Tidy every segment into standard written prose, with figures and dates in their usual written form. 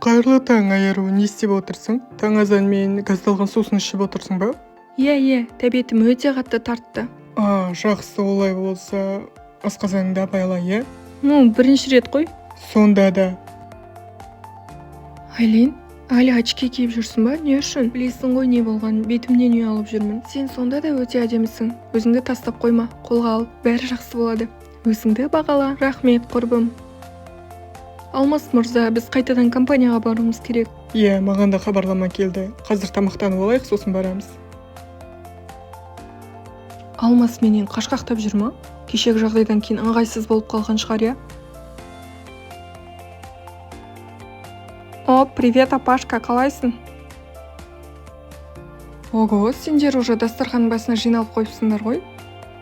Қайырлы таң, Айару, не істеп отырсың? Таң азанмен газдалған сусын ішіп отырсың ба? Иә, тәбетім өте қатты тартты. Жақсы, олай болса, асқазаныңды байла, иә? Бірінші рет қой. Сонда да. Айлин, әлі очки киіп жүрсің ба? Не үшін? Білесің ғой не болған, бетімнен ұялып жүрмін. Сен сонда да өте әдемісің. Өзіңді тастап қойма, қолға ал, бәрі жақсы болады. Өзіңді бағала. Рахмет, құрбым. Алмас мырза, біз қайтадан компанияға баруымыз керек. Иә, маған да хабарлама келді. Қазір тамақтанып алайық, сосын барамыз. Алмас менен қашқақтап жүр ма? Кешегі жағдайдан кейін ыңғайсыз болып қалған шығар, иә? Привет, Апашка, қалайсың? Ого, сендер уже дастарханның басына жиналып қойыпсыңдар ғой?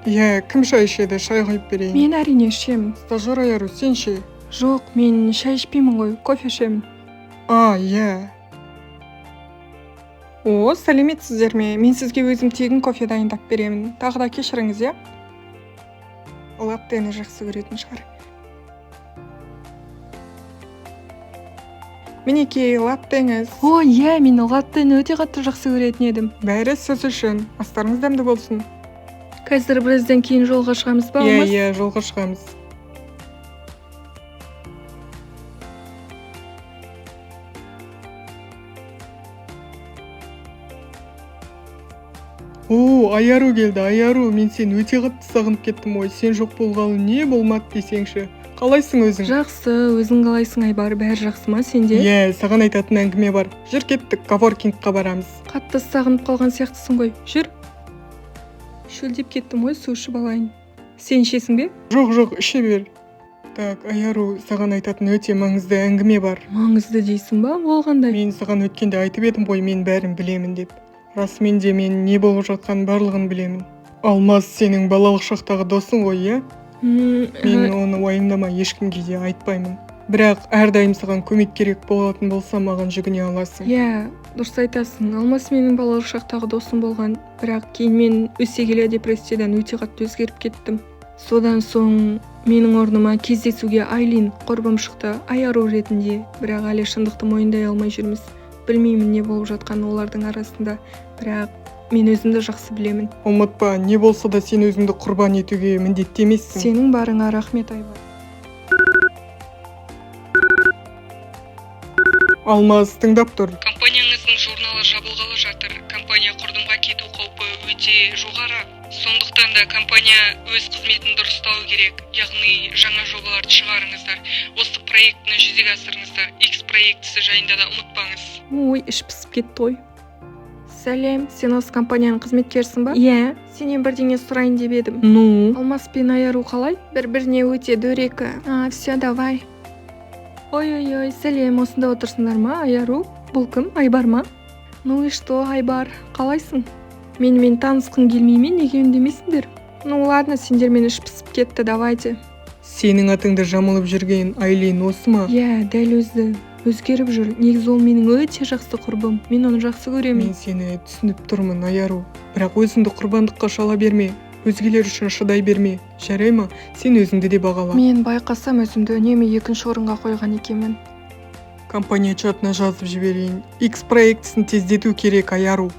Иә, кім шай ішеді, шай құйып берейін. Мен әрине ішемін. Стажер Айару, сен ше? Жоқ, мен шай ішпеймін ғой, кофе ішемін. Иә. Сәлеметсіздер ме? Мен сізге өзім тегін кофе дайындап беремін. Тағы да кешіріңіз, иә? Латтені жақсы көретін шығар. Мінекей, латтеңіз. Иә, мен латтені өте қатты жақсы көретін едім. Бәрі сіз үшін. Астарыңыз дәмді болсын. Қазір біраздан кейін жолға шығамыз ба, Алмас? Иә, жолға шығамыз. Айару келді, Айару, мен сен өте қатты сағынып кеттім ой, сен жоқ болғалы не болмады десеңші. Қалайсың өзің? Жақсы, өзің қалайсың Айбар, бәрі жақсы ма сенде? Иә, саған айтатын әңгіме бар. Жүр кеттік, коворкингқа барамыз. Қатты сағынып қалған сияқтысың ғой, жүр. Шөлдеп кеттім ғой, су ішіп алайын. Сен ішесің бе? Жоқ, іше бер. Так, Айару, саған айтатын өте маңызды әңгіме бар. Маңызды дейсің ба, болғандай? Мен саған өткенде айтып едім ғой, мен бәрін білемін деп. Расымен де мен не болып жатқанын барлығын білемін. Алмас сенің балалық шақтағы досың ғой, иә? Мен оны уайымдама, ешкімге де айтпаймын. Бірақ әрдайым саған көмек керек болатын болса, маған жүгіне аласың. Иә, дұрыс айтасың. Алмас менің балалық шақтағы досым болған, бірақ кейін мен өсе келе депрессиядан өте қатты өзгеріп кеттім. Содан соң менің орныма кездесуге Айлин құрбым шықты, Айару ретінде, бірақ әлі шындықты мойындай алмай жүрміз. Білмеймін не болып жатқан олардың арасында, бірақ мен өзімді жақсы білемін. Ұмытпа, не болса да сен өзіңді құрбан етуге міндетті емессің. Сенің барыңа рахмет, Айбар. Алмас, тыңдап тұр. Компанияңыздың журналы жабылғалы жатыр. Компания құрдымға кету қаупі өте жоғары. Сондықтан да компания өз қызметін дұрыстау керек. Яғни жаңа жобаларды шығарыңыздар. Осы проектіні жүзеге асырыңыздар. X проектісі жайында да ұмытпаңыз. Іш пісіп кетті ғой. Сәлем, сен осы компанияның қызметкерсің ба? Иә, сенен бірдеңе сұрайын деп едім. Алмас пен Айару қалай? Бір-біріне өте дөрекі. Все, давай. Ой, сәлем, осында отырсыңдар ма, Айару? Бұл кім, Айбар ма? И что, Айбар, қалайсың? Менімен танысқың келмейме, неге үндемейсіңдер? Ладно, сендермен іш пісіп кетті, давайте. Сенің атыңды жамылып жүрген Айлин осы ма? Иә, дәл өзі. Өзгеріп жүр. Негізі ол менің өте жақсы құрбым. Мен оны жақсы көремін. Мен сені түсініп тұрмын, Айару. Бірақ өзіңді құрбандыққа шала берме. Өзгелер үшін шыдай берме. Жарай ма? Сен өзіңді де бағала. Мен байқасам өзімді үнемі екінші орынға қойған екенмін. Компания чатына жазып жіберейін. X проектісін тездету керек, Айару.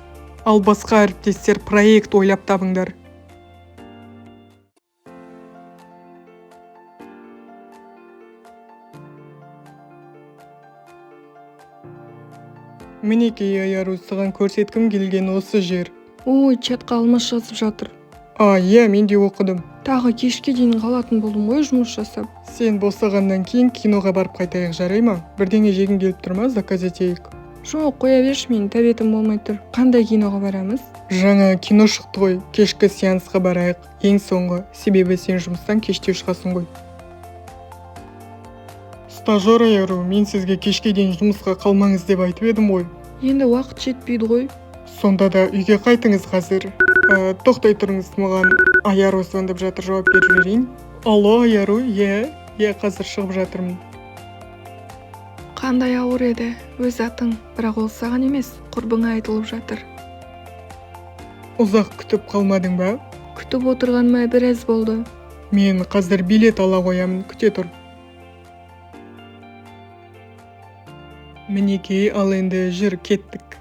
Ал басқа әріптестер проект ойлап табыңдар. Мінекей, Айару, саған көрсеткім келген осы жер. Чатқа Алмас жазып жатыр. Иә, мен де оқыдым. Тағы кешке дейін қалатын болдым ғой жұмыс жасап. Сен босағаннан кейін киноға барып қайтайық, жарай ма? Бірдеңе жегің келіп тұр ма, заказ етейік? Жоқ, қоя берші, мен тәбетім болмай тұр. Қандай киноға барамыз? Жаңа кино шықты ғой, кешкі сеансқа барайық. Ең соңғы, себебі сен жұмыстан кештеу шығасың ғой. Стажер Айару, мен сізге кешке дейін жұмысқа қалмаңыз деп айтып едім ғой. Енді уақыт жетпейді ғой. Сонда да үйге қайтыңыз қазір. Тоқтай тұрыңыз, маған Айару звондап жатыр, жауап беріп жіберейін. Алло, Айару, иә, қазір шығып жатырмын. Қандай ауыр еді, өз атың, бірақ ол саған емес, құрбыңа айтылып жатыр. Ұзақ күтіп қалмадың ба? Күтіп отырғаныма біраз болды. Мен қазір билет ала қоямын, күте тұр. Мінекей, ал енді жүр кеттік.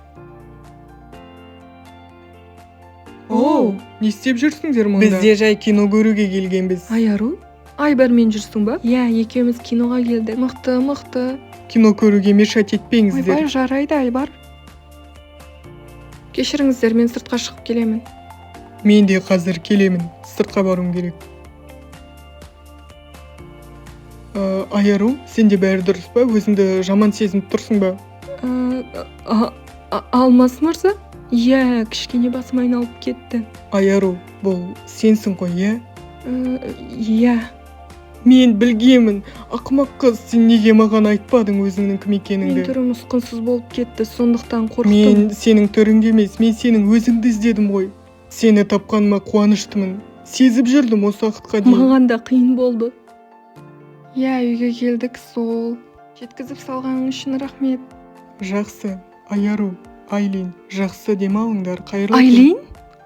Оу, не істеп жүрсіңдер мұнда? Біз де жай кино көруге келгенбіз. Айару, Айбармен жүрсің ба? Иә, екеуміз киноға келдік. Мықты. Кино көруге мешать етпеңіздер. Айбар, жарайды Айбар. Кешіріңіздер, мен сыртқа шығып келемін. Мен де қазір келемін, сыртқа баруым керек. Айару, сенде бәрі дұрыс па? Өзіңді жаман сезініп тұрсың ба? Алмас мырза? Иә, кішкене басым айналып кетті. Айару, бұл сенсің ғой, иә? Иә. Мен білгемін, ақымақ қыз, сен неге маған айтпадың өзіңнің кім екеніңді? Мен түрім ұсқынсыз болып кетті, сондықтан қорықтым. Мен сенің түріңді емес, мен сенің өзіңді іздедім ғой. Сені тапқаныма қуаныштымын. Сезіп жүрдім осы уақытқа дейін. Маған да қиын болды. Иә, үйге келдік, сол. Жеткізіп салғаның үшін рахмет. Жақсы, Айару, Айлин, жақсы демалыңдар, қайырлы.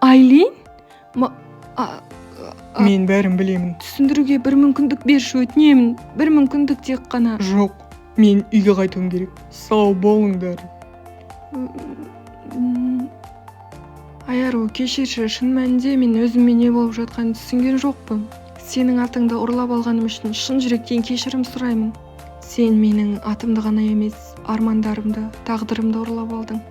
Айлин? Мен бәрін білемін. Түсіндіруге бір мүмкіндік берші, өтінемін. Бір мүмкіндік тек қана. Жоқ, мен үйге қайтуым керек. Сау болыңдар. Айару, кешірші, шын мәнінде мен өзіме не болып жатқанын түсінген жоқпын. Сенің атыңды ұрлап алғаным үшін шын жүректен кешірім сұраймын. Сен менің атымды ғана емес, армандарымды, тағдырымды ұрлап алдың.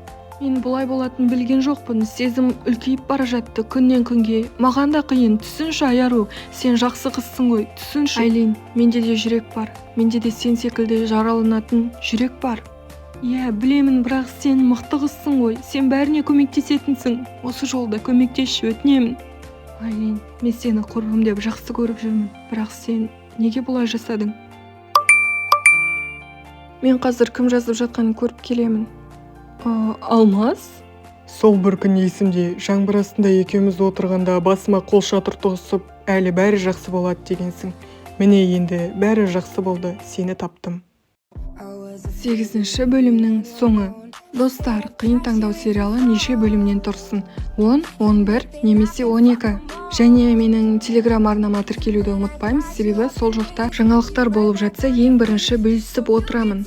Мен бұлай болатын білген жоқпын. Сезім үлкейіп бара жатты күннен күнге. Маған да қиын. Түсінші, Айару, сен жақсы қызсың ғой. Түсінші. Айлин, менде де жүрек бар. Менде де сен секілді жараланатын жүрек бар. Иә, білемін, бірақ сен мықты қызсың ғой. Сен бәріне көмектесетінсің. Осы жолда көмектесші, өтінемін. Айлин, мен сені құрбым деп жақсы көріп жүрмін. Бірақ сен неге бұлай жасадың? Мен қазір кім жазып жатқанын көріп келемін. Алмас? Сол бір күн есімде, жаңбыр астында екеуміз отырғанда басыма қол шатыр тоғысып, әлі бәрі жақсы болады дегенсің. Міне енді бәрі жақсы болды, сені таптым. 8-ші бөлімнің соңы. Достар, қиын таңдау сериалы неше бөлімнен тұрсын? 10, 11, немесе 12. Және менің телеграм арнама тіркелуді ұмытпаймыз, себебі сол жақта жаңалықтар болып жатса ең бірінші бөлісіп отырамын.